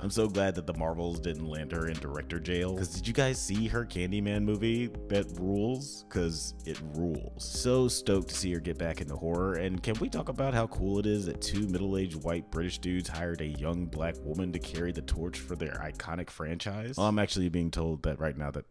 I'm so glad that the Marvels didn't land her in director jail. Because did you guys see her Candyman movie that rules? Because it rules. So stoked to see her get back into horror. And can we talk about how cool it is that two middle-aged white British dudes hired a young black woman to carry the torch for their iconic franchise? Well, I'm actually being told that right now that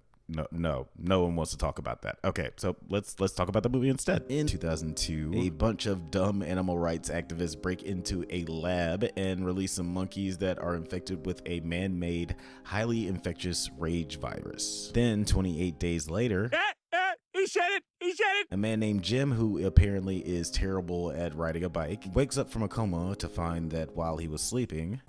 no one wants to talk about that. Okay, so let's talk about the movie instead. In 2002, a bunch of dumb animal rights activists break into a lab and release some monkeys that are infected with a man-made, highly infectious rage virus. Then 28 days later, he said it! A man named Jim, who apparently is terrible at riding a bike, wakes up from a coma to find that while he was sleeping,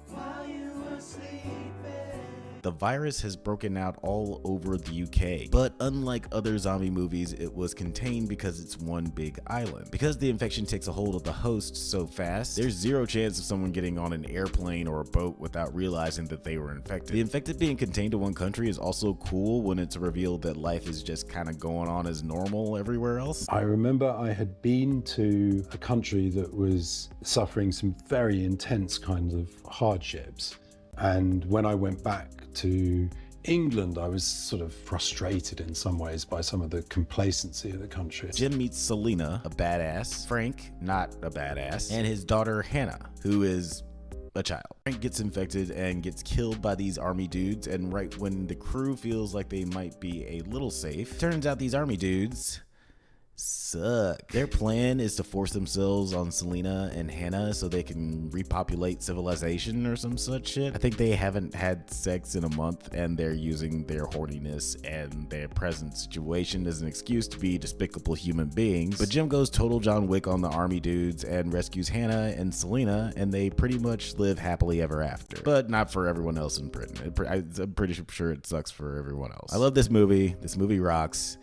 the virus has broken out all over the UK. But unlike other zombie movies, it was contained because it's one big island. Because the infection takes a hold of the host so fast, there's zero chance of someone getting on an airplane or a boat without realizing that they were infected. The infected being contained to one country is also cool when it's revealed that life is just kind of going on as normal everywhere else. I remember I had been to a country that was suffering some very intense kinds of hardships. And when I went back to England, I was sort of frustrated in some ways by some of the complacency of the country. Jim meets Selena, a badass, Frank, not a badass, and his daughter Hannah, who is a child. Frank gets infected and gets killed by these army dudes, and right when the crew feels like they might be a little safe, turns out these army dudes suck. Their plan is to force themselves on Selena and Hannah so they can repopulate civilization or some such shit. I think they haven't had sex in a month and they're using their horniness and their present situation as an excuse to be despicable human beings. But Jim goes total John Wick on the army dudes and rescues Hannah and Selena, and they pretty much live happily ever after. But not for everyone else in Britain. I'm pretty sure it sucks for everyone else. I love this movie. This movie rocks.